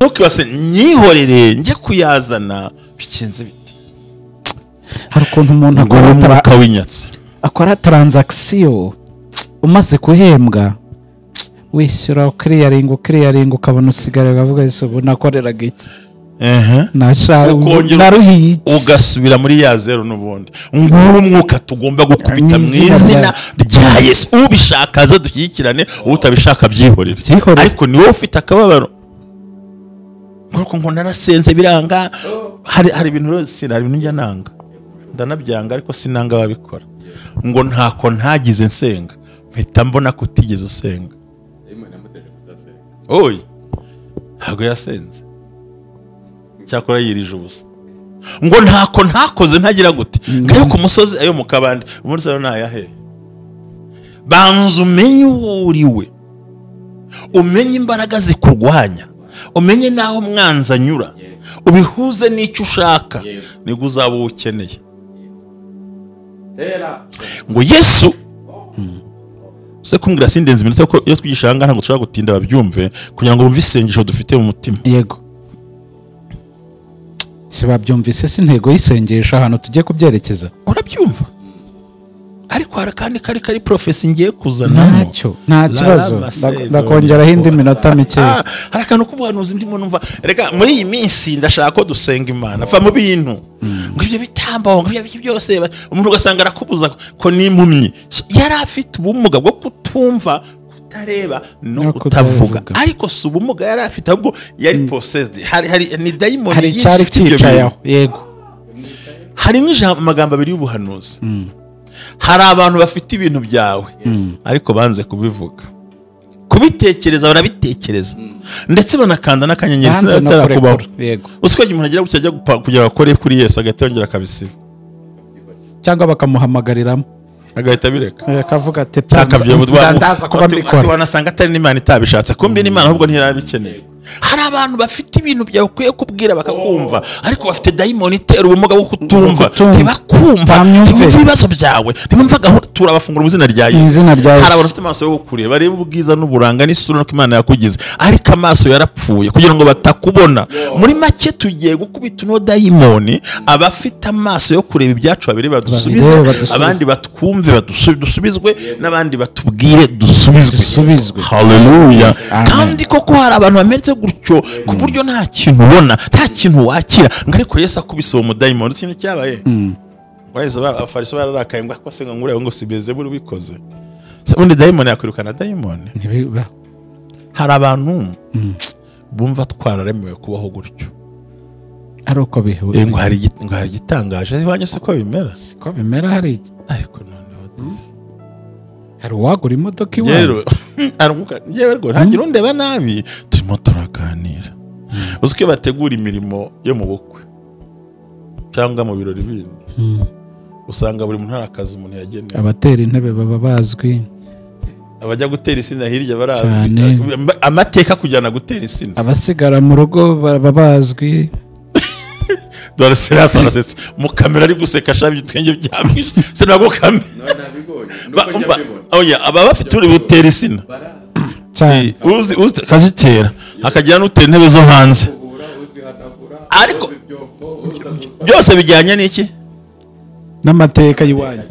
ntukibase nyihorere njye kuyazana bikenze biti. hari ukuntu umuntu akora transaction umaze kuhembwa wishyura ukiriyaringa ukabona usigara ukavuga ese ubu nakoreraga iki naruhiye ugasubira muri ya zero n'ubundi. Nguwo umwuka tugomba gukubita mu izina rya Yesu. Ubishaka aza dushyigikirane, utabishaka byihorere. Ariko ni wowe ufite akababaro. Ngo narasenze biranga. Hari ibintu rose, hari ibintu njya nanga. Ndanabyanga ariko sinanga babikora. Ngo ntako ntagize nsenga. Mpita mbona ko utigeze usenga. Oyi. Hago yasenze. Cyakora yirije ubusa. Ngo ntako ntakoze ntagira gute. Ngayo ku musozi ayo mu kabande. Umunsi rero nayahe. Banzu umenye uriwe. Umenye imbaraga zikurwanya. Umenye naho mwanza nyura. Ubihuze n'icyo ushaka. Nigo uzaba ukeneye. Ngo Yesu se kumbwira sindenze iminota ko iyo twigishanga ntabwo dushaka gutinda babyumve kugira ngo bumve isengesho dufite mu mutima. Yego. Sibabyumvise si intego y'isengesho hano tujye kubyerekeza. Urabyumva? Ariko harakandi kari profesi ngiye kuzana nta kibazo ndakongeraho indi minota mike. Harakantu kubuhanuzi ndimo numva reka muri iyi minsi ndashaka ko dusenga Imana va mu bintu ngo ibyo bitambaho ngo ibyo byose umuntu ugasanga arakubuza ko nimpumyi yari afite ubumuga bwo kutumva kutareba no kutavuga ariko si ubumuga yari afite ahubwo yari possessed. Hari ni Dayimoni hari cyari cyicayeho. Yego. Hari n'amagambo abiri y'ubuhanuzi. Hari abantu bafite ibintu byawe ariko banze kubivuga. Kubitekereza barabitekereza ndetse banakanda n'akanyenyeri atarakubaho. Yego. Usikoje umuntu agira gucyajya kugira akore kuri Yesu agatongera akabisiba. Cyangwa bakamuhamagariramo agahita bireka. Akavuga ati ndaza kuba mbikora. Wanasanga atari n'Imana itabishatse. Kumbi n'Imana ahubwo ntirabikeneye. Hari abantu bafite ibintu byawe ukwiye kubwira bakakumva ariko bafite Dayimoni itera ubumuga bwo kutumva. Ntibakumva ibibazo byawe. Nimumvaga turabafungura mu izina rya Yesu. Hari abantu bafite amaso yo kureba bareba ubwiza n'uburanga n'isura no Imana yakugize ariko amaso yarapfuye kugira ngo batakubona. Muri make tugiye gukubita no Dayimoni abafite amaso yo kureba ibyacu babiri badusubize abandi batwumve badusubizwe n'abandi batubwire dusubizwe. Haleluya. Kandi koko hari abantu bameze gutyo ku buryo nta kintu ubona nta kintu wakira ngo ariko Yesu akubise uwo mudayimoni ikintu cyabaye. Wahise abafariso bararakaye ngo akose ngo ngure ngo sibeze buri bikoze. Ubundi Dayimoni yakwirukana Dayimoni. Hari abantu bumva twararemewe kubaho gutyo. Ari uko bihuye. Ngo hari igitangaje iwanyu siko bimera. Siko bimera hari ariko noneho hari uwagura imodoka iwawe. Rero yewe rwo ntagira undeba nabi turimo turaganira. Uziko bategura imirimo yo mu bukwe cyangwa mu birori bindi usanga buri muntu harakaza umuntu yageneye. Abatera intebe baba bazwi. Abajya gutera isina hirya barazwi. Amateka kujyana gutera isina. Abasigara mu rugo baba bazwi. Dore serasa nasetse mu kamera ari guseka shabye twenge byamwishe sinago kamera. Oya aba bafite uri butera isina. Cyane. Uzi kazitera akajyana utera intebe zo hanze. Ariko byose bijyanye n'iki? N'amateka yiwanyu.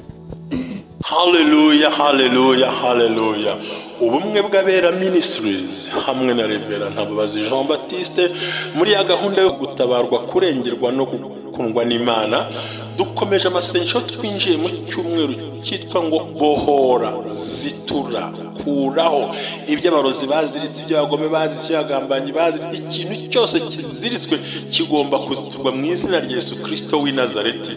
Hallelujah, hallelujah, hallelujah. Ubumwe bw'abera ministries hamwe na Revera Ntababazi Jean Baptiste muri ya gahunda yo gutabarwa kurengerwa no gukundwa n'Imana dukomeje amasengesho twinjiye mu cyumweru cyitwa ngo bohora zitura kuraho iby'abarozi baziritse iby'abagome baziritse iby'abagambanyi baziritse ikintu cyose kiziritswe kigomba kuziturwa mu izina rya Yesu Kristo w'i Nazareti.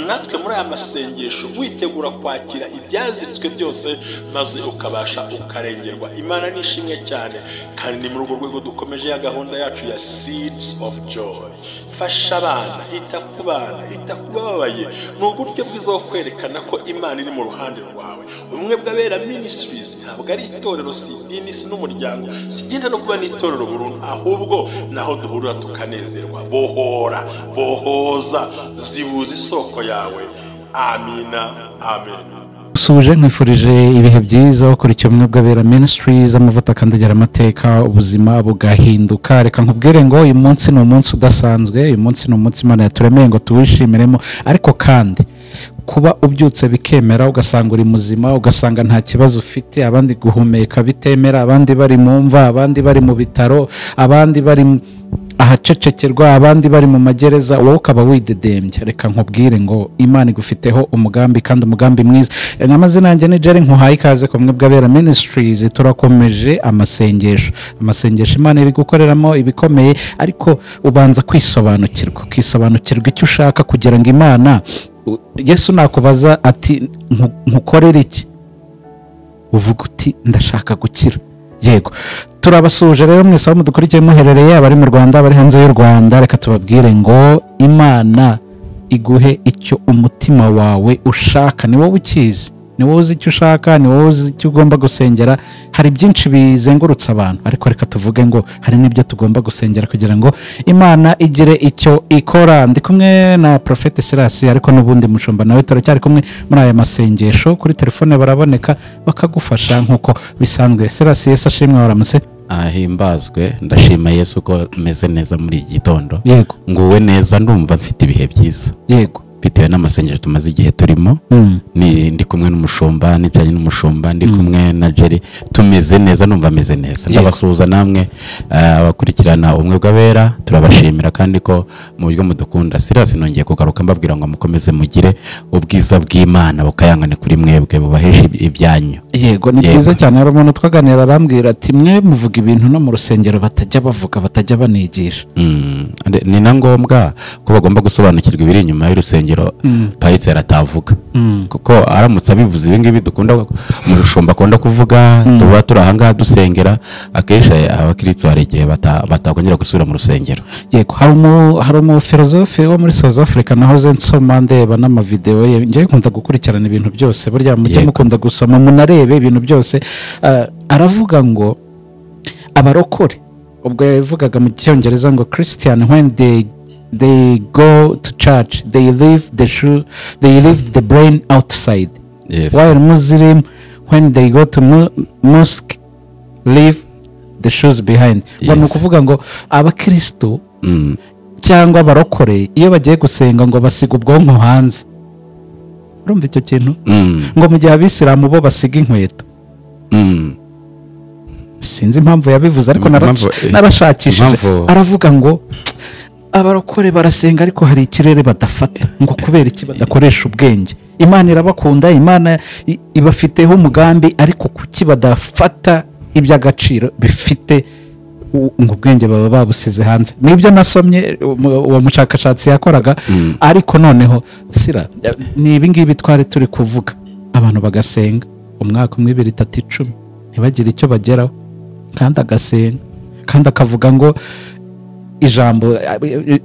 Natwe muri aya masengesho witegura kwakira ibyaziritswe byose maze ukabasha ukarengerwa. Imana nishimwe cyane kandi ni muri urwo rwego dukomeje ya gahunda yacu ya Seeds of Joy. Fasha abana itakubabaye ni uburyo bwiza bwo kwerekana ko Imana iri mu ruhande rwawe. Ubumwe bw'abera ministries ntabwo ari itorero si idini si n'umuryango sigenda no kuba n'itorero burundu ahubwo naho duhurira tukanezerwa. Bohoza zibuza isoko yawe. Amina, amen. suje nkwifurije ibihe byiza ukurikiye ubumwe bw'abera ministries amavuta kandagira amateka ubuzima bugahinduka. Reka nkubwire ngo uyu munsi ni umunsi udasanzwe, uyu munsi ni umunsi Imana yaturemeye ngo tuwishimiremo, ariko kandi kuba ubyutse bikemera ugasanga uri muzima, ugasanga nta kibazo ufite, abandi guhumeka bitemera, abandi bari mu mva, abandi bari mu bitaro, abandi bari ahacecekerwa, abandi bari mu magereza, wowe ukaba widedembye. Reka nkubwire ngo Imana igufiteho umugambi, kandi umugambi mwiza. Amazina yanjye ni Jerry, nkuhaye ikaze ku bumwe bw'abera ministries. Turakomeje amasengesho Imana iri gukoreramo ibikomeye, ariko ubanza kwisobanukirwa icyo ushaka kugira ngo Imana, Yesu nakubaza ati nkukorera iki, uvuga uti ndashaka gukira. Yego, turabasuje rero mwese aho mudukurikiye muherereye, abari mu Rwanda, abari hanze y'u Rwanda. Reka tubabwire ngo Imana iguhe icyo umutima wawe ushaka. Ni wowe ukizi, ni wowe uzi icyo ushaka, ni wowe uzi icyo ugomba gusengera. Hari byinshi bizengurutsa abantu, ariko reka tuvuge ngo hari n'ibyo tugomba gusengera kugira ngo Imana igire icyo ikora. Ndi kumwe na Prophet Silas, ariko n'ubundi mushumba nawe turacyari kumwe muri aya masengesho. Kuri telefone baraboneka bakagufasha nk'uko bisanzwe. Silas, Yesu ashimwe, waramutse? Ahimbazwe, ndashima Yesu ko meze neza muri iki gitondo. Yego, nguwe neza, ndumva mfite ibihe byiza. yego, bitewe n'amasengesho tumaze igihe turimo. Ndi kumwe n'umushumba, nicanye n'umushumba, ndi kumwe na Jerry, tumeze neza, numva meze neza. Ndabasuhuza namwe abakurikirana ubumwe bw'abera, turabashimira kandi ko mu buryo mudukunda. Silas, nongeye kugaruka mbabwira ngo mukomeze mugire ubwiza bw'Imana bukayangane kuri mwebwe, bubaheshe ibyanyu. Yego, ni byiza cyane. Hari umuntu twaganira arambwira ati mwe muvuga ibintu no mu rusengero batajya bavuga, batajya banigisha. Ni na ngombwa ko bagomba gusobanukirwa ibiri inyuma y'urusengero Payitse atavuga, kuko aramutse abivuze ibi ngibi dukunda umushumba akunda kuvuga, tuba turi ahangaha dusengera, akenshi abakristo hari igihe batakongera gusubira mu rusengero. Yego, hari umufilozofe wo muri South Africa nahoze nsoma ndeba n'amavideo ye. Njye nkunda gukurikirana ibintu byose, burya mujye mukunda gusoma munarebe ibintu byose. Aravuga ngo abarokore, ubwo yavugaga mu cyongereza ngo Christian, when they go to church, they leave the brain outside. Yes. While Muslim, when they go to mosque, leave the shoes behind. Bano kuvuga ngo abakristo cyangwa abarokore iyo bagiye gusenga ngo basiga ubwonko hanze. Urumva icyo kintu? Ngo mu gihe abisilamu bo basiga inkweto. Sinzi impamvu yabivuze, ariko narashakishije. Aravuga ngo abarokore barasenga ariko hari ikirere badafata, ngo kubera iki badakoresha ubwenge. Imana irabakunda, Imana ibafiteho umugambi, ariko kuki badafata iby'agaciro bifite, ngo ubwenge baba babusize hanze. Nibyo nasomye uwo mushakashatsi yakoraga. Ariko noneho Sira, ni ibi ngibi twari turi kuvuga, abantu bagasenga umwaka 2, 2, 3, 10 ntibagire icyo bageraho, kandi agasenga, kandi akavuga ngo ijambo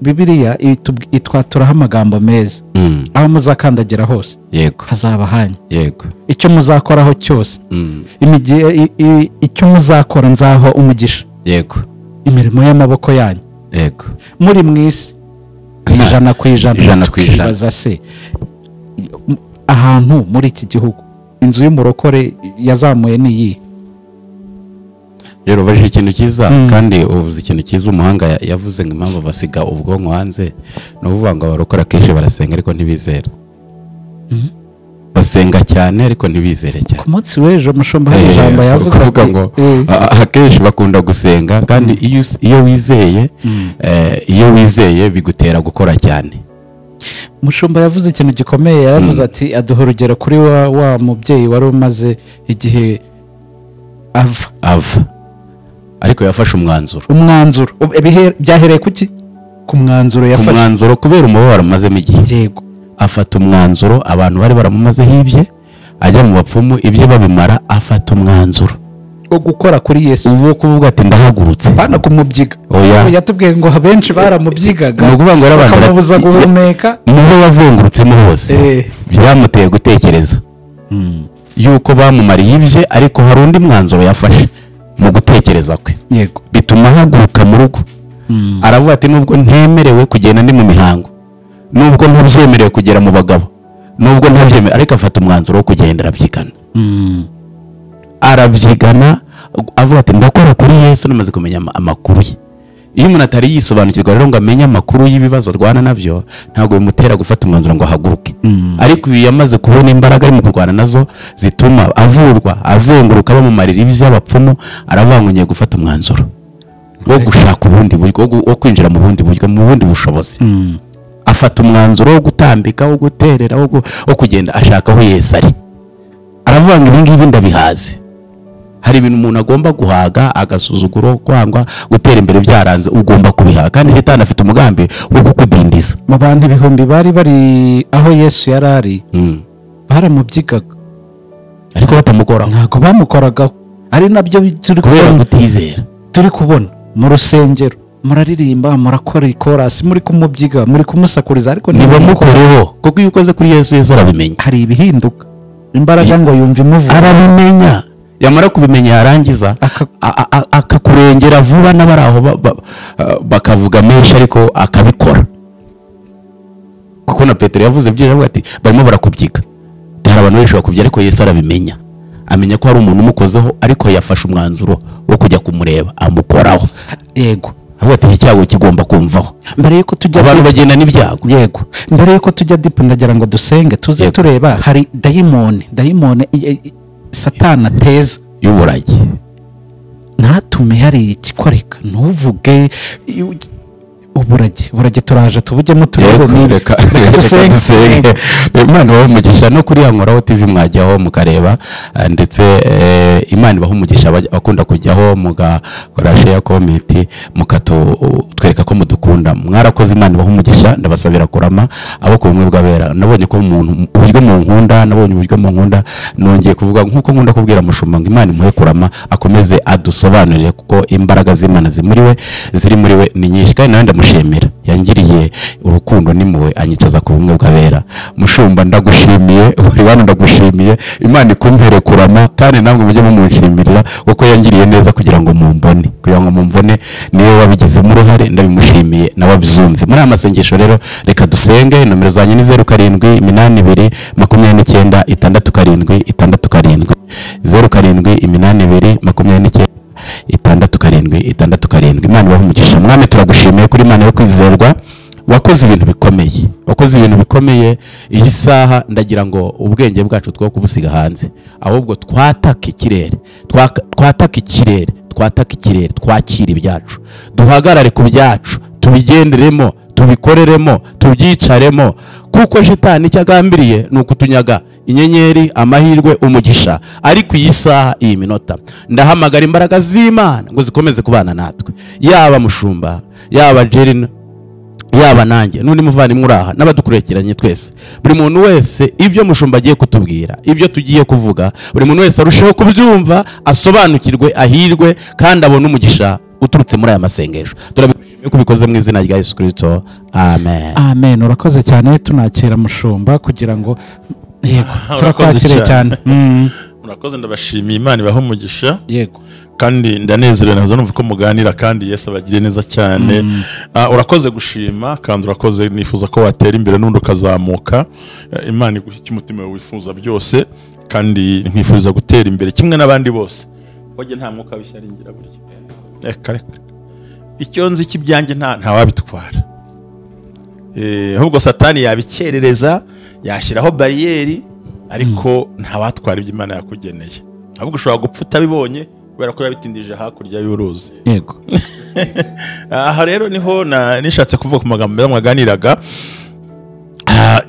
Bibiliya itwaturaho amagambo meza. Aho muzakandagira hose, yego, hazaba hanyu. Yego, icyo muzakoraho cyose, icyo muzakora nzaho umugisha. Yego, imirimo y'amaboko yanyu. Yego, muri mwisi 100%. Twibaza se ahantu muri iki gihugu inzu y'umurokore yazamuye ni iyi? Rero baje ikintu cyiza, kandi uvuze ikintu cyiza. Umuhanga yavuze ngo impamvu basiga ubwonko hanze no kuvuga ngo abarokora kenshi barasenga ariko ntibizera. Basenga cyane ariko ntibizere cyane. Ku munsi w'ejo mushumba hari ijambo yavuze ngo akenshi bakunda gusenga, kandi iyo wizeye bigutera gukora cyane. Mushumba yavuze ikintu gikomeye, yavuze ati aduha urugero kuri wa mubyeyi wari umaze igihe ava ariko yafashe umwanzuro. Byahereye kuki? Ku mwanzuro yafashe. Umwanzuro kubera umubabaro amazemo igihe. Yego, afata umwanzuro. Abantu bari baramumazeho ibye, ajya mu bapfumu, ibye babimara, afata umwanzuro wo gukora kuri Yesu, uwo kuvuga ati ndahagurutse, bana kumubyiga. Yatubwiye ngo abenshi baramubyigaga, nukuvuga ngo bakamubuza guhumeka. Mubo yazengurutsemo hose byamuteye gutekereza yuko bamumariye ibye, ariko hari undi mwanzuro yafashe mu gutekereza kwe. Yego, bituma ahaguruka mu rugo. Aravuga ati nubwo ntemerewe kugenda ndi mu mihango, nubwo ntabyemerewe kugera mu bagabo, nubwo ntabyemeye ariko afata umwanzuro wo kugenda arabyigana arabyigana avuga ati ndakora kuri Yesu namaze kumenya amakuru ye. Iyo umuntu atari yisobanukirwa rero ngo amenye amakuru y'ibibazo arwana nabyo ntabwo bimutera gufata umwanzuro ngo ahaguruke. Ariko iyo yamaze kubona imbaraga ari mu kurwana nazo zituma avurwa azenguruka bamumarira iby'abapfumu, aravuga ngo ngiye gufata umwanzuro wo gushaka ubundi buryo, wo kwinjira mu bundi buryo, mu bundi bushobozi. Afata umwanzuro wo gutambika, wo guterera, wo kugenda ashaka aho Yesu ari. Aravuga ngo ibi ngibi ndabihaze. Hari ibintu umuntu agomba guhaga, agasuzuguro, kwangwa, gutera imbere byaranze, ugomba kubihaga kandi Satani afite umugambi wo kukudindiza. Mu bantu ibihumbi bari bari aho Yesu yari ari, baramubyigaga ariko batamukoraho. Ntabwo bamukoraga, ari nabyo turi kubera gutizera. Turi kubona mu rusengero muraririmba, murakora ikorasi, muri kumubyiga, muri kumusakuriza, ariko nibamukoreho kuko iyo ukoze kuri Yesu arabimenya. Hari ibihinduka, imbaraga ngo yumve imuvuga, arabimenya. Yamara kubimenya yarangiza akakurengera vuba, n'abari aho bakavuga menshi ariko akabikora. Kuko na Petero yavuze byinshi avuga ati barimo barakubyiga. Hari abantu benshi bakubye ariko Yesu arabimenya, amenya ko hari umuntu umukozeho ariko yafashe umwanzuro wo kujya kumureba amukoraho. Yego, avuga ati icyago kigomba kumvaho. Mbere yuko tujya abantu bagenda n'ibyago. Yego, mbere yuko tujya dipu ndagira ngo dusenge tuze tureba. Hari dayimoni Satani ateza y'uburage. Ntatume hari ikikoreka, ntuvuge uburage turaje tubujyemo turebe niba dusenge. Imana ibahe umugisha no kuri Muraho TV mwajyaho mukareba, ndetse Imana ibahe umugisha bakunda kujyaho mugakora share comment mukatwereka ko mudukunda. Mwarakoze, Imana ibahe umugisha, ndabasabira kurama abo ku bumwe bw'abera. Nabonye ko umuntu uburyo mu nkunda, nabonye uburyo mu nkunda, nongeye kuvuga nkuko nkunda kubwira mushumba ngo Imana imuhe kurama, akomeze adusobanurire kuko imbaraga z'Imana ziri muri we ni nyinshi, kandi nawe ndamushimira. Yangiriye urukundo n'impuhwe, anyicaza ku bumwe bw'abera. Mushumba ndagushimiye, uri hano ndagushimiye, Imana ikumpere kurama, kandi namwe mujye mumushimirira kuko yangiriye neza kugira ngo mumbone, niwe wabigizemo uruhare. Ndabimushimiye nawe abyumve. Muri amasengesho rero reka dusenge. Nomero zanyu ni 0782 29 67 67 0782 29 67. Imana ibahe umugisha. Mwami turagushimiye kuri Imana yo kwizerwa, wakoze ibintu bikomeye. Iyi saha ndagira ngo ubwenge bwacu two kubusiga hanze, ahubwo twataka ikirere, twakira ibyacu, duhagarare ku byacu, tubigenderemo, tubikoreremo, tubyicaremo, kuko Satani cyagambiriye nuko tunyaga inyenyeri, amahirwe, umugisha. Ariko iyi saha, iyi minota, ndahamagara imbaraga z'Imana ngo zikomeze kubana natwe, yaba mushumba, yaba Jerina, yaba nanjye n'undi muvandimwe uraha, n'abadukurikiranye twese. Buri muntu wese ibyo mushumba agiye kutubwira, ibyo tugiye kuvuga, buri muntu wese arushaho kubyumva, asobanukirwe, ahirwe, kandi abone umugisha uturutse muri aya masengesho. Turabishimiye kubikoze mu izina rya Yesu Kristo, amen. Amen. Urakoze cyane, tunakira mushumba kugira ngo yego turakwakire cyane. Murakoze, ndabashimiye. Imana ibahe umugisha. Yego, kandi ndanezerewe nazo numva ko muganira, kandi Yesu abagire neza cyane. Urakoze gushima, kandi urakoze, nifuza ko watera imbere n'undi ukazamuka. Imana iguhe icyo umutima wawe wifuza byose, kandi nkifuriza gutera imbere kimwe n'abandi bose. Hoje nta mwuka w'isharingira buryo. Reka icyo nzi cy'ibyanjye nta wabitwara. Ahubwo Satani yabikerereza, yashyiraho bariyeri, ariko nta watwara ibyo Imana yakugeneye. Ahubwo ushobora gupfa utabibonye kubera ko yabitindije hakurya y'uruzi. Yego. Aha rero niho nishatse kuvuga ku magambo mwaganiraga.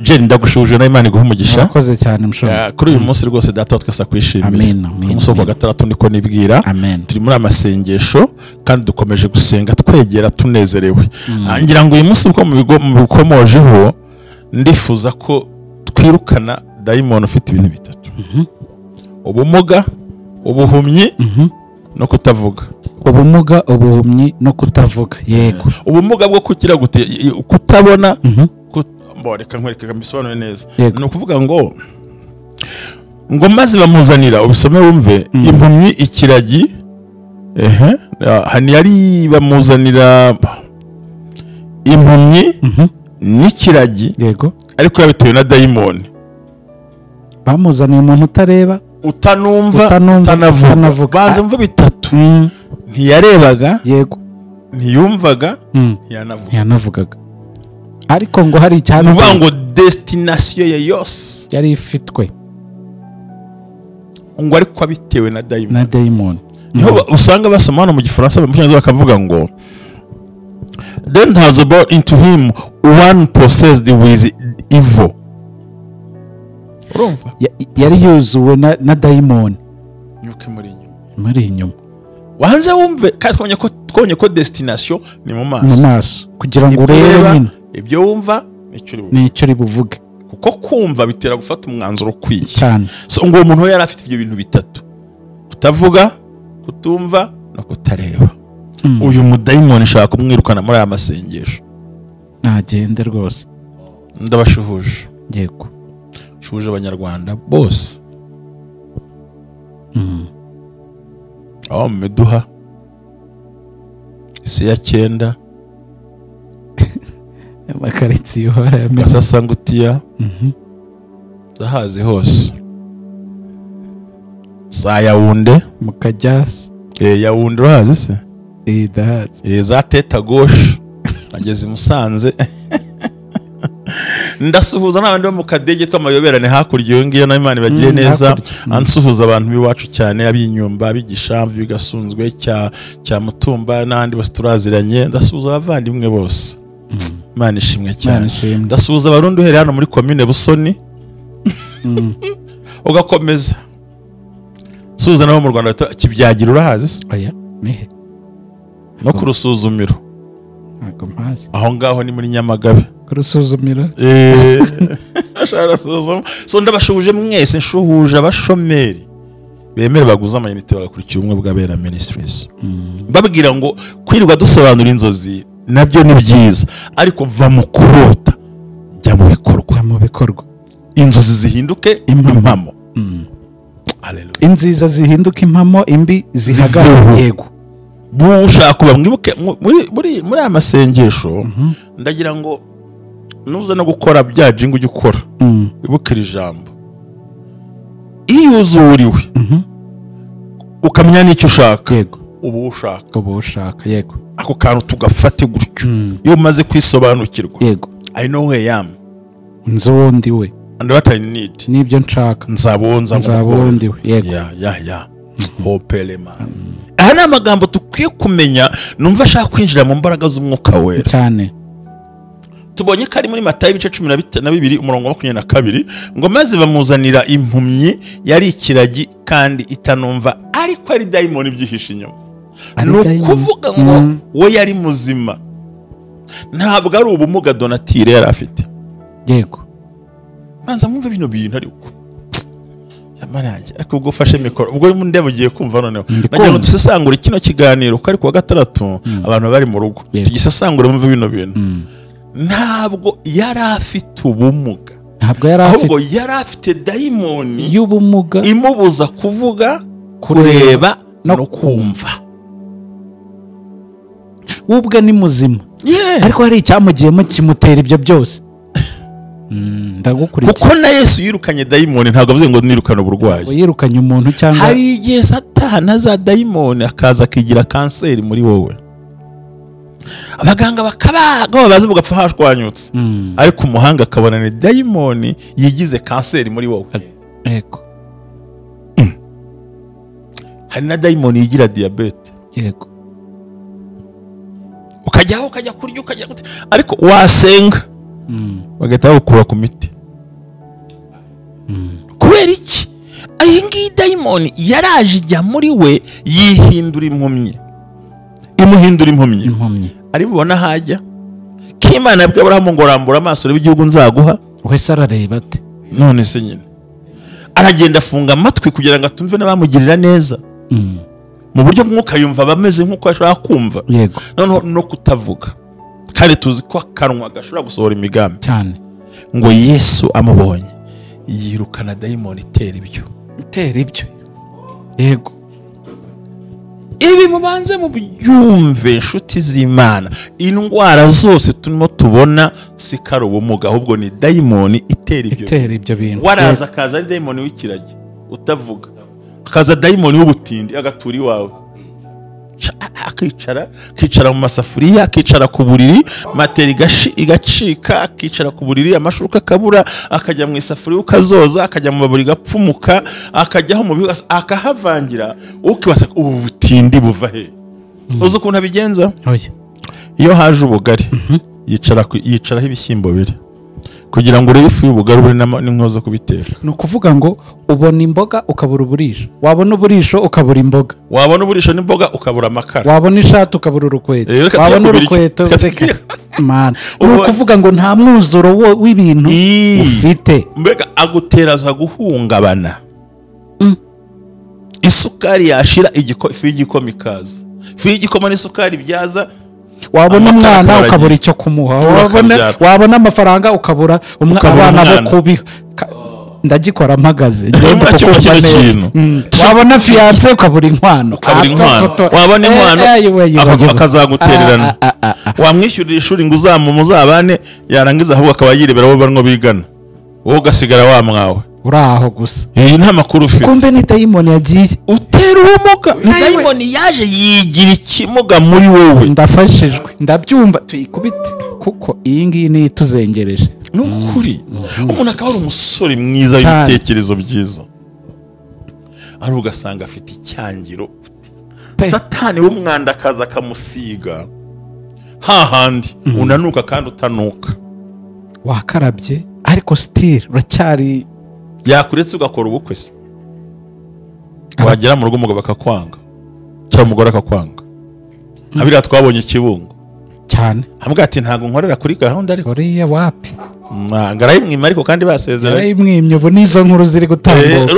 Jane ndagushuje, na Imana iguhe umugisha. Urakoze cyane mushumba. Kuri uyu munsi rwose data wa twese akwishimira. Amen. Umunsi wa gatandatu niko nibwira. Turi muri amasengesho kandi dukomeje gusenga twegera tunezerewe. Ngira ngo uyu munsi uko mubikomojeho, ndifuza ko twirukana dayimoni ufite ibintu bitatu: ubumuga, ubuhumyi, no kutavuga. Ubumuga, ubuhumyi no kutavuga. Yego. Ubumuga bwo kugira kutabona, reka nkwereka mbisobanure neza. Ni ukuvuga ngo maze bamuzanira, ubisome wumve, impumyi, ikiragi, hani yari bamuzanira impumyi n'ikiragi, yego, ariko yabitewe na dayimoni. bamuzaniye umuntu utareba, utanumva, utanavuga. Banze mva bitatu. Ntiyarebaga, yego, ntiyumvaga, ntiyanavugaga. Ariko ngo hari cyane uvuga ngo destination ye yose yari ifitwe, ngo ariko abitewe na dayimoni. Niho usanga basoma hano mu gifaransa bakavuga ngo then has brought into him one possessed with evil. Urumva? Yari yuzuwe na dayimoni. Nyuke muri inyuma. Wanze wumve kandi twonye ko destination ni mu maso. Kugira ngo urebe nyine. Ibyo wumva nicyo uri buvuge. Kuko kumva bitera gufata umwanzuro ukwiye. Cyane. So ngo umuntu yari afite ibyo bintu bitatu. Kutavuga, kutumva no kutareba. Uyu mudayimoni shaka kumwirukana muri aya masengesho. Nagende rwose. Ndabashuhuje. Yego. Shuhuje abanyarwanda bose. Aho meduha. Se ya 9. Amakaritsiye hora ya Gasasangutiya. Zahazi hose. Za Yaounde. Mukajyasi. Yaounde urahazi se? Dahazi. Za Teta Gauche. Nageze i Musanze. Ndasuhuza n'abandi bo mu kadege tw'amayoberane hakurya iyo ngiyo na Imana bagire neza. Ansuhuza abantu biwacu cyane abinyumba, bigishamvu, bigasunzwe cya Mutumba n'andi bose turaziranye. Ndasuhuza abavandimwe bose. Imana ishimwe cyane. Ndasuhuza abarundi uhereye hano muri commune Busoni. Ugakomeza. Suhuza nabo mu Rwanda Kibyagira urahazi se? Oya, mehe. No ku Rusuzumiro. Ntago mpazi. Aho ngaho ni muri Nyamagabe. Ku Rusuzumiro? Ashara suzuma. So ndabashuhuje mwese, nshuhuje abashomeri. Bemere baguza amayinite bagakurikira ubumwe bw'abera ministries. Babwira ngo kwirirwa dusobanura inzozi nabyo ni byiza, ariko va mu kurota jya mu bikorwa. Inzozi zihinduke impamo. Haleluya. Inziza zihinduka impamo, imbi zihagarara. Yego. Ushaka bamwibuke muri aya masengesho. Ndagira ngo nuza no gukora bya jingo ujye ukora. Wibukira ijambo. Iyo uzuriwe ukamenya n'icyo ushaka. Yego. Ubu ushaka. Yego. Ako kantu tugafate gutyo. Iyo umaze kwisobanukirwa. Yego. I know who I am. Nzondi we. And what I need. Nibyo nshaka. Nzabondi we. Yego. Yeah. Hopelema. Aha ni amagambo tukwiye kumenya, numva ashaka kwinjira mu mbaraga z'umwuka wera. Cyane. Tubonye kari muri Matayo ibice 12 umurongo wa 22 ngo maze bamuzanira impumyi yari ikiragi kandi itanumva, ariko ari dayimoni byihishe inyuma. Nukuvuga ngo we yari muzima, ntabwo ari ubumuga Donatire yari afite. Yego. Banza mwumve bino bintu ariko yamaranje ariko ubwo ufashe mikoro ubwo ndebe ugiye kumva noneho nagira ngo dusesangure kino kiganiro ko ari kuwa gatandatu abantu bari mu rugo tugisesangure mwumve bino bintu. Ntabwo yari afite ubumuga, ahubwo yari afite dayimoni y'ubumuga imubuza kuvuga, kureba no kumva. Ubwe ni muzima, ariko hari icyamugiyemo kimutera ibyo byose. Ndagukurikiye. Kuko na Yesu yirukanye dayimoni, ntabwo avuze ngo nirukane uburwayi. Yirukanye umuntu cyangwa hari igihe Satani za dayimoni akaza akigira kanseri muri wowe. Abaganga bakabaga bazi bugapfa hashwanyutse. Ariko umuhanga akabona ni dayimoni yigize kanseri muri wowe. Yego. Hari na dayimoni yigira diabete. Yego. Ukajya kurya ukajya gute, ariko wasenga bagahita bakura ku miti. Kubera iki? Iyi ngiyi dayimoni yaraje ijya muri we yihindura impumyi. Imuhindura impumyi. Ari bubona hajya k'Imana yabwiye Aburahamu ngo rambura amaso y'igihugu nzaguha. Wese arareba ate? None se nyine aragenda afunga amatwi kugira ngo atumve n'abamugirira neza. Mu buryo bw'umwuka yumva bameze nk'uko ashaka kumva. Yego. No kutavuga. Kandi tuzi ko akanwa gashobora gusohora imigambi cyane. Ngo Yesu amubonye yirukana dayimoni itera ibyo. Yego. ibi mubanze mu byumve inshuti z'Imana, indwara zose turimo tubona si kari ubumuga, ahubwo ni dayimoni itera ibyo bintu. Waraza akaza ari dayimoni w'ikiragi utavuga, akaza dayimoni w'ubutindi agatura iwawe, akicara mu masafuriya, akicara ku buriri, materi igacika, akicara ku buriri, amashuka akabura, akajya mu isafuriya ukazoza, akajya mu baburi gapfumuka, akajyaho mu bibazo akahavangira, ukibasa ubu butindi buva he? Uzi ukuntu abigenza? Iyo haje ubugari yicaraho ibishyimbo biri kugira ngo urebe ifu y'ubugari uri n'inkozo kubitera. Ni ukuvuga ngo ubona imboga ukabura uburisho, wabona uburisho ukabura imboga, wabona uburisho n'imboga ukabura amakara, wabona ishati ukabura urukweto, wabona urukweto Imana. Ni ukuvuga ngo nta mwuzuro w'ibintu ufite, mbega aguteraza guhungabana. Isukari yashira, ifu y'igikoma ikaza, ifu y'igikoma n'isukari byaza, wabona umwana ukabura icyo kumuha, wabona amafaranga ukabura abana bo kubiha. Ndagikora mpagaze wabona fiyanse ukabura inkwano, wabona inkwano akazagutererana, wamwishyurira ishuri ngo muzabane, yarangiza ahubwo akaba yirebera abo barimo bigana, wowe ugasigara wamwawe uraho gusa. Iyi nta makuru ufite. Kumbe ni dayimoni yagiye utera ubumuga, ni dayimoni yaje yigira ikimuga muri wowe. Ndafashijwe, ndabyumva, tuyikubite kuko iyi ngiyi ni ituzengereje. Ni ukuri umuntu akaba ari umusore mwiza w'ibitekerezo byiza, ari ugasanga afite icyangiro, satani w'umwanda akaza akamusiga hahandi unanuka kandi utanuka, wakarabye ariko still uracyari yakuretse ugakora ubukwe se, wagera mu rugo umugabo akakwanga cyangwa umugore akakwanga. Abira twabonye Kibungo cyane, ambwa ati ntago nkorera kuri gahunda, ariko uriya wapi ngarayimwima, ariko kandi basezeranye yarayimwimye. Ubu nizo nkuru ziri gutambuka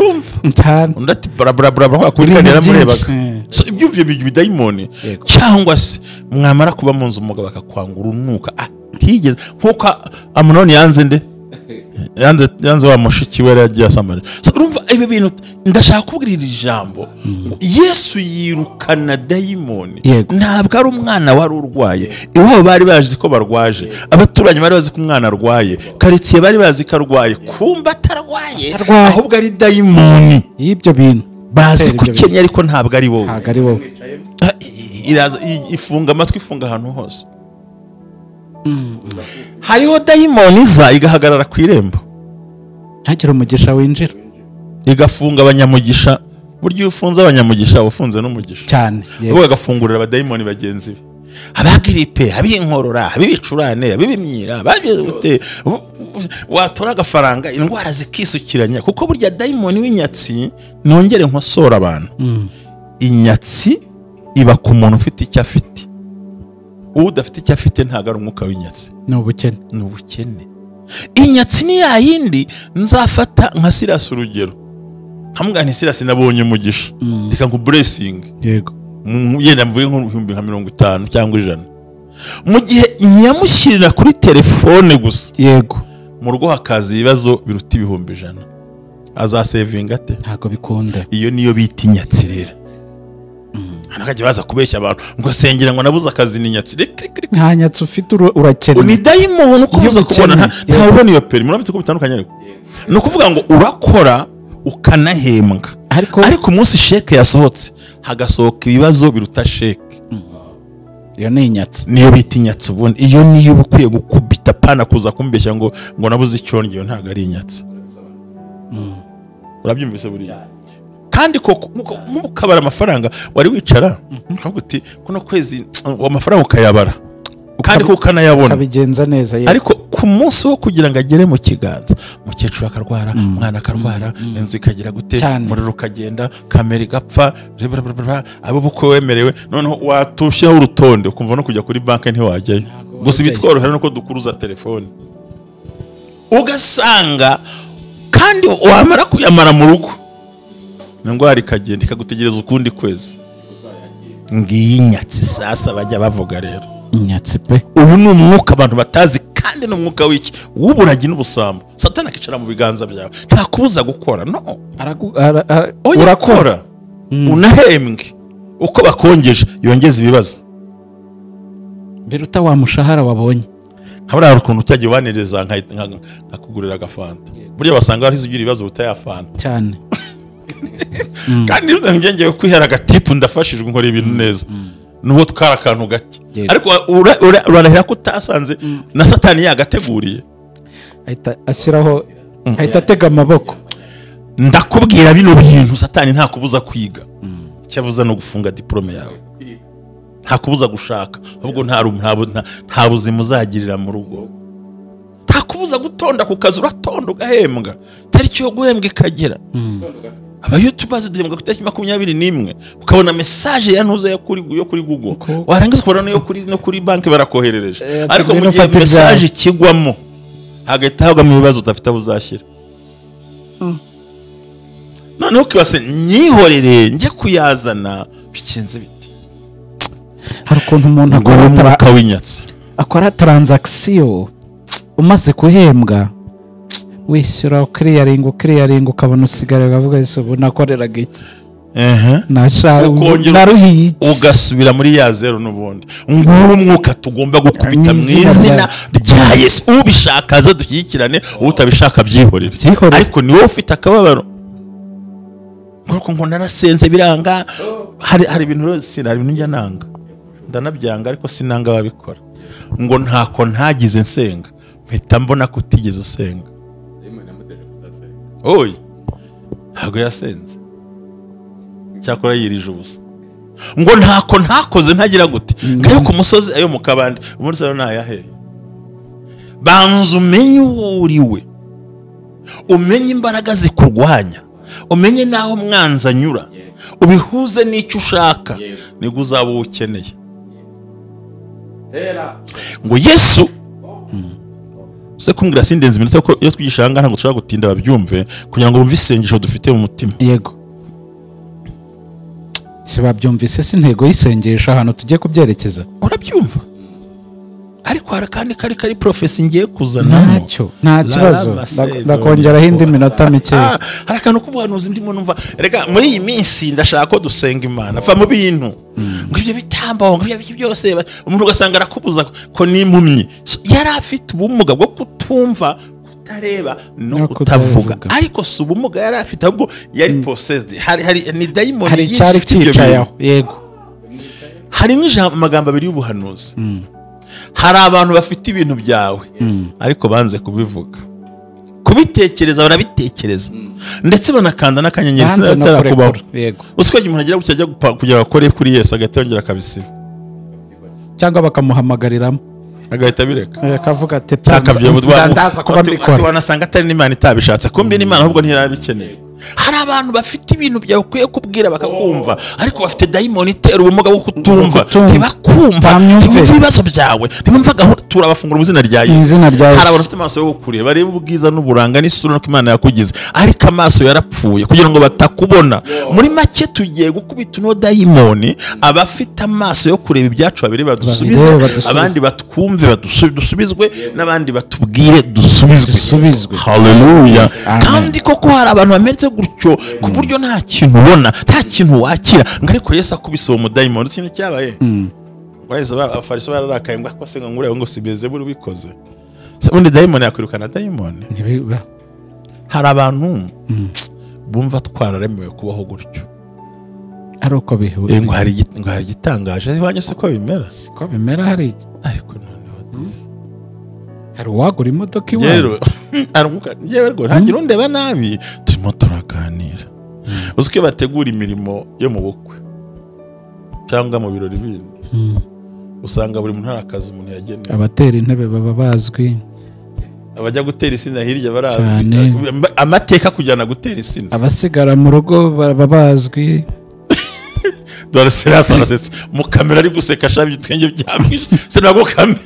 cyane, undati barabara bakurikanira murebaga. So ibyumvye bidayimoni, cyangwa se mwamara kuba mu nzu umugabo akakwanga urunuka atigeze, nkuko Amunoni yanze nde yanze wa mushiki we yagiye asamara. So urumva ibi bintu ndashaka kubwirira ijambo. Yesu yirukana dayimoni, ntabwo ari umwana wari urwaye. Iwabo bari bazi ko barwaje, abaturanyi bari bazi ko umwana arwaye, karitsiye bari bazi ko arwaye, kumba atarwaye, ahubwo ari dayimoni y'ibyo bintu bazi ko ukennye, ariko ntabwo ari wowe. Iraza ifunga amatwi, ifunga ahantu hose. Hariho dayimoni iza igahagarara ku irembo, ntagira umugisha winjira, igafunga abanyamugisha. Buryo ufunze abanyamugisha ufunze n'umugisha cyane, ubwo agafungurira abadayimoni bagenzi be, abagiripe, abinkorora, abibicurane, abibimyira, watora agafaranga, indwara zikisukiranya. Kuko burya dayimoni w'inyatsi, nongere nkosora abantu, inyatsi iba ku muntu ufite icyo afite. Udafite icyo afite ntago ari umwuka w'inyatsi, ni ubukene. Inyatsi ni yayindi nzafata nka Sirasi urugero, hamugani Sirasi nabonye umugisha, reka ngo blessing, yego yenda mvuye nka 50 cyangwa 100, mu gihe nyamushyirira kuri telefone gusa, yego mu rugo hakaza ibibazo biruta 100,000, azasevinga ate? Ntago bikunda. Iyo niyo bita inyatsi rero. Anakajya baza kubeshya abantu ngo sengera ngo nabuze akazi, ni nyatsi. Nta nyatsi ufite, urakennye. Ni dayimoni uko uza kubona nta ubona iyo peri. Murabite ko bitandukanye, ariko no kuvuga ngo urakora ukanahembwa, ariko umunsi sheke yasohotse hagasohoka ibibazo biruta sheke. Iyo ni inyatsi, niyo bita inyatsi. Ubundi iyo niyo ukwiye gukubita pana kuza kumbeshya ngo nabuze icyo ndyo, ntago ari inyatsi. Urabyumvise buriya? Kandi mukabara amafaranga wari wicara ukavuga uti kuno kwezi amafaranga ukayabara, kandi ko ukanayabona, kabigenza neza. Ariko ku munsi wo kugira ngo agere mu kiganza, mukecuru akarwara, umwana akarwara, inzu ikagira gute, umuriro ukagenda, kamera igapfa, abo bukwe wemerewe, noneho watushyiraho urutonde ukumva no kujya kuri banki ntiwajyayo. Gusa ibitworohera nuko dukuruza telefone, ugasanga kandi wamara kuyamara mu rugo, indwara ikagenda ikagutegereza ukundi kwezi. Ngiyi inyatsi sasa bajya bavuga rero, inyatsi pe. Uyu ni umwuka abantu batazi, kandi ni umwuka w'iki? W'uburagi n'ubusambo. Satani akicara mu biganza byawe, nta kubuza gukora, no, urakora, unahembwe, uko bakongeje yongeza ibibazo biruta wa mushahara wabonye. nkabara ukuntu utagiye ubaniriza nkakugurira agafanta burya basanga warize ugira ibibazo utayafanta cyane. kandi ngiye kwihera agatipu ndafashijwe nkora ibintu neza nubo twara akantu gake ariko urarahira ko utasanze na satani yagateguriye ahita ashyiraho ahita atega amaboko. ndakubwira bino bintu satani nta kubuza kwiga cyavuza no gufunga diplome yawe nta kubuza gushaka ahubwo nta buzima uzagirira mu rugo nta kubuza gutonda ku kazi uratonda ugahembwa tariki yo guhembwa ikagera abayutubazi duhembwa ku itariki 21 ukabona message ya ntuza yo kuri Google warangiza kubona no kuri banki barakoherereje ariko mu gihe message kigwamo hagahita hagwamo ibibazo utafite abuzashyira noneho kibase nyihorere njye kuyazana bikenze biti hari ukuntu umuntu akora transaction umaze kuhembwa wishyura ukiriyaringa ukabona usigara ukavuga ese ubu nakoreraga iki naruhiye ugasubira muri ya zero n'ubundi nguru umwuka tugomba gukubita mu izina rya Yesu ubishaka aza dushyigikirane utabishaka byihorere ariko ni wowe ufite akababaro ngo narasenze biranga hari ibintu rose hari ibintu njya nanga ndanabyanga ariko sinanga babikora ngo ntako ntagize nsenga mpita mbona ko utigeze usenga oyi ntabwo yasenze cyakora yirije ubusa ngo ntako ntakoze ntagira gute ngayo ku musozi ayo mu kabande umunsi rero nayahe banza umenye uriwe umenye imbaraga zikurwanya umenye naho mwanza anyura ubihuze n'icyo ushaka nigo uzaba ukeneye ngo Yesu se kumbwira sindenze iminota ko iyo twigishanga ntabwo dushaka gutinda babyumve kugira ngo bumve isengesho dufite mu mutima yego si babyumvise si intego y'isengesho ahantu tugiye kubyerekeza urabyumva ariko harakandi kari profesi ngiye kuzana nta kibazo ndakongeraho indi minota mike harakantu kubuhanuzi ndimo numva rega muri iyi minsi ndashaka ko dusenga Imana va mu bintu ngo ibyo bitambaho ngo ibyo byose umuntu ugasanga arakubuza ko n'impumyi yari afite ubumuga bwo kutumva kutareba no kutavuga ariko si ubumuga yari afite ahubwo yari possessed hari ni dayimoni hari cyari cyicayeho yego hari n'amagambo abiri y'ubuhanuzi hari abantu bafite ibintu byawe ariko banze kubivuga kubitekereza barabitekereza ndetse banakanda n'akanyenyeri sinatarakubaho yego usikoje umuntu agira gucyajya kugira akore kuri Yesu agatongera akabisiba cyangwa bakamuhamagariramo agahita bireka akavuga ati ndaza kuba mbikora wanasanga atari n'Imana itabishatse kumbi n'Imana ahubwo ntirabikeneye hari abantu bafite ibintu byawe ukwiye kubwira bakakumva ariko bafite dayimoni itera ubumuga bwo kutumva ntibakumva ntibumva ibibazo byawe ntibumva gahunda turabafungura mu izina rya Yesu hari abantu bafite amaso yo kureba bareba ubwiza n'uburanga n'isura no Imana yakugize ariko amaso yarapfuye kugira ngo batakubona muri make tugiye gukubita no dayimoni abafite amaso yo kureba ibyacu babiri badusubize abandi batwumve dusubizwe n'abandi batubwire dusubizwe haleluya kandi koko hari abantu bameze gutyo ku buryo nta kintu ubona nta kintu wakira ngo ariko Yesu akubise uwo mudayimoni ikintu cyabaye wahise abafariso bararakaye ngo akose ngo ngure ngo sibeze buri bikoze ubundi dayimoni yakwirukana dayimoni hari abantu bumva twararemewe kubaho gutyo ari uko bihuye ngo hari igitangaje iwanyu siko bimera hari ariko noneho hari uwagura imodoka iwawe rero ntagira undeba nabi turimo turaganira uzi ko bategura imirimo yo mu bukwe cyangwa mu birori bindi usanga buri muntu hari akazi umuntu yagenewe abatera intebe baba bazwi abajya gutera isina hirya barazwi amateka kujyana gutera isina abasigara mu rugo baba bazwi dore serasa nasetse mu kamera ari guseka shabye twenge byamwishe sinago kamera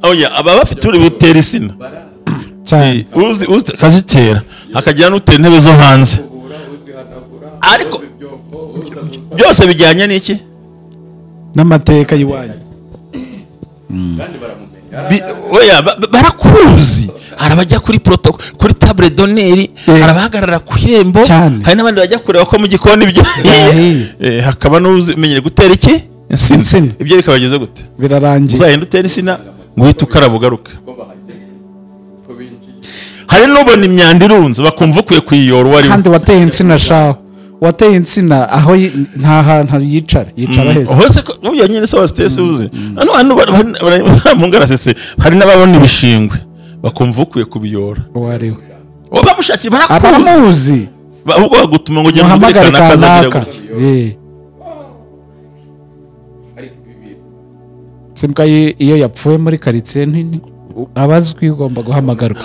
oya aba bafite uri butera isina cyane uzi kazitera akajyana n'utera intebe zo hanze ariko byose bijyanye n'iki n'amateka y'iwanyu oya barakuzi hari abajya kuri kuri table d'honneur, hari abahagarara ku irembo, hari n'abandi bajya kureba ko mu gikoni byahiye, hakaba n'umenyere gutera iki insina. Ibyo bikabageze gute? Birarangiye. Uzahenda utera insina ngo uhite ukaraba ugaruka. Hari n'ubona imyanda irunze bakumva ukwiye kuyiyora uwari kandi wateye insina shaho, wateye insina aho nta hantu yicara heza hose uyu nyine sawa stese uzi none abantu baramungarasese. Hari n'ababona ibishingwe bakumva ukwiye kubiyora uwari we bamushakira baramuzi ahubwo bagutuma ngo ugende umurikana akazagira gutya. Simka iyo yapfuye muri karitsiye abazwi ugomba guhamagarwa.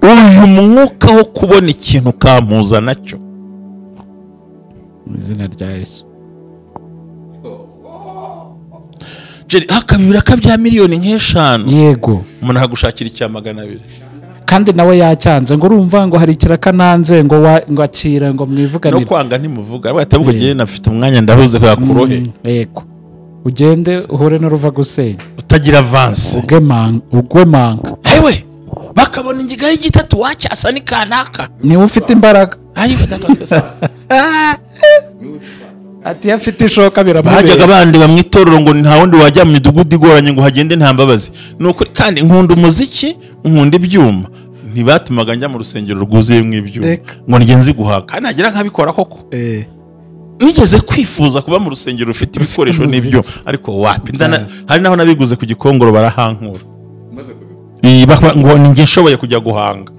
Uyu mwuka wo kubona ikintu kampuza nacyo mu izina rya Yesu. Hakabibira kabya miliyoni nk'eshanu, yego umuntu akagushakira icya 200, kandi nawe yacyanze ngo urumva ngo hari ikirakananze ngo akira ngo mwivuganire no kwanga ntimuvuga. Batavuga giye nafite umwanya ndahuze kwa kurohe. Yego ugende uhure n'uruva gusenya utagira avance ugwe manga. Ewe bakabona ingiga y'igitatu wacyasa ni kanaka niwe ufite imbaraga. Ati yafite ishoka biramubera. Bajyaga bandi bamwitorero ngo nta wundi wajya mu midugudu igoranye ngo hagende nta mbabazi. Nuko kandi nkunda umuziki, nkunda ibyuma, ntibatumaga njya mu rusengero rwuzuye mw'ibyuma ngo ngenzi guhanga. Kandi nagira nkabikora koko. Nigeze kwifuza kuba mu rusengero rufite ibikoresho n'ibyo, ariko wapi hari naho nabiguze ku Gikongoro barahankura. Ngo ninjye nshoboye kujya guhanga.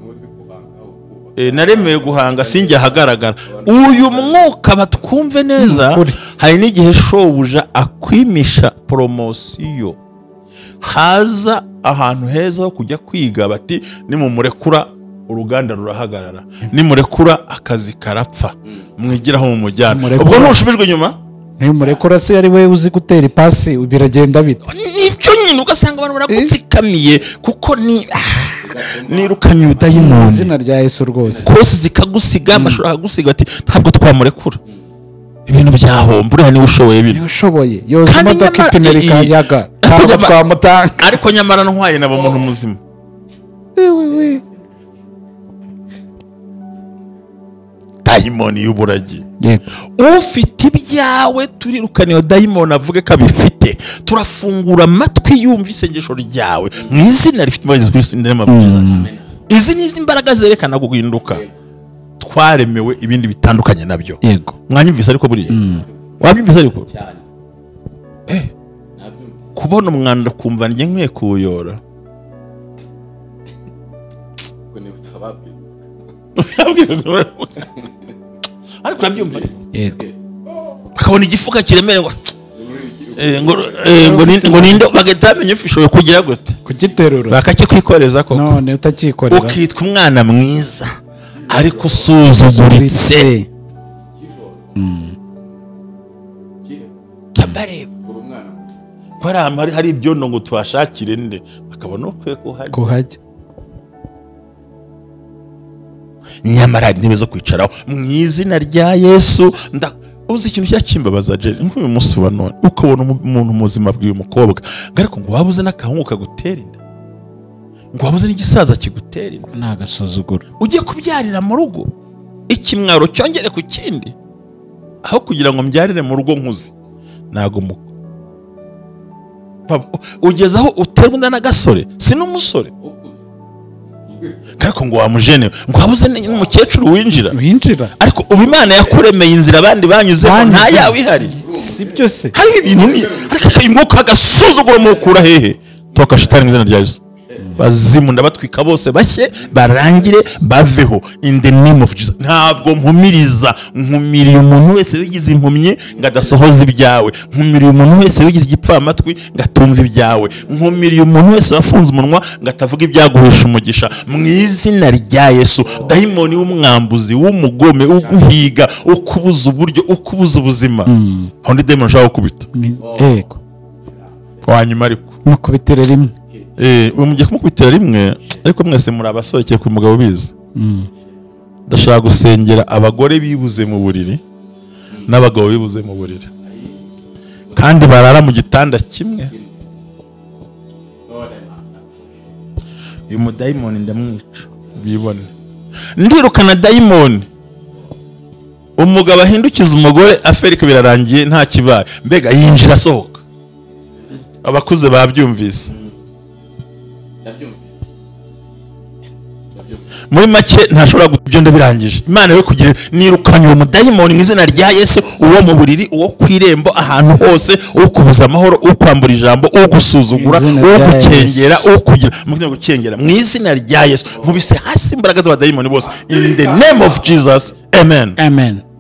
Naremeye guhanga sinjye ahagaragara. Uyu mwuka batwumve neza. Hari n'igihe shobuja akwimisha promosiyo, haza ahantu heza ho kujya kwiga bati nimumurekura uruganda rurahagarara, nimurekura akazi karapfa, mwigiraho mu mujyana. Ubwo ntushubijwe inyuma. Nimurekura se ari we uzi gutera ipasi biragenda bite? Nicyo nyine ugasanga abantu baragutsikamiye kuko nirukanye Dayimoni. Izina rya Yesu rwose. Kose zikagusiga amashuri akagusiga ati ntabwo twamurekura. Ibintu byahomba uriya niwe ushoboye bino. Ushoboye. Yoza imodoka ipine rikayaga. Ntabwo twamutanga. Ariko nyamara ntwaye nabo umuntu muzima. Dayimoni y'uburagi. Ufite ibyawe turirukaniye Dayimoni avuge ko abifite. Turafungura amatwi yumva isengesho ryawe mu izina rifite amazi kuri sinema. Izi ni imbaraga zerekana guhinduka. Twaremewe ibindi bitandukanye nabyo. Yego. Mwanyumvise ariko buriya. Wabyumvise ariko? Kubona umwanda kumva njye nkwiye kuwuyora. Ariko urabyumva? Yego. Bakabona igifuka kiremere ngo ninde bagatamenye fishoye kugira gute kugiterura bakakikwikoreza koko none utakikorera ukitwa umwana mwiza ariko usuzuguritse. Tambare hari ibyondo ngo twashakire nde bakabona ukwiye kuhajya. Nyamara hari intebe zo kwicaraho mu izina rya Yesu. Uzi ikintu cyakimbabaza je nk'uyu munsi wa none ukabona umuntu muzima bw'uyu mukobwa ariko ngo wabuze n'akahungu kagutera inda, ngo wabuze n'igisaza kigutera inda, nagasuzugura ugiye kubyarira mu rugo ikimwaro cyongere ku kindi aho kugira ngo mbyarire mu rugo nkuzi. Nago ugeze aho uterwa inda n'agasore si n'umusore ariko ngo wamujene ngo wabuze n'umukecuru winjira ariko ubu Imana yakuremeye inzira abandi banyuzemo nta yawe ihari. Si byose hari ibintu ni ariko akayimwuka agasuzuguro mukura hehe toka shitani mu izina rya Yesu. Bazimu ndabatwika bose bashye barangire baveho in the name of Jesus. Ntabwo mpumiriza, nkumiriye umuntu wese wigize impumye ngadasohoza ibyawe, nkumiriye umuntu wese wigize igipfa amatwi ngatumva ibyawe, nkumiriye umuntu wese wafunze umunwa ngatavuga ibyaguhesha umugisha mu izina rya Yesu. Dayimoni w'umwambuzi w'umugome uguhiga ukubuza uburyo ukubuza ubuzima hondi demon shaho kubita yego wanyuma ariko mukubitire rimwe umugiye kumukubitira rimwe ariko mwese muri abasore cyo kumugabo biza. Ndashaka gusengera abagore bibuze mu buriri n'abagabo bibuze mu buriri kandi barara mu gitanda kimwe. uyu mudayimoni ndamwica bibone. Ndirukana dayimoni, umugabo ahindukiza umugore aferika birarangiye nta kibaye, mbega yinjira asohoka. Abakuze babyumvise. Muri make ntashobora gutyo ndabirangije. Imana yo kugira nirukanye uwo mudayimoni mu izina rya Yesu, uwo mu buriri, uwo kwirembo, ahantu hose, uwo kubuza amahoro, uwo kwambura ijambo, uwo gusuzugura, uwo gukengera, uwo kugira mu gukengera mu izina rya Yesu. Mubise hasi imbaraga z'abadayimoni bose in the name of Jesus. Amen. Amen.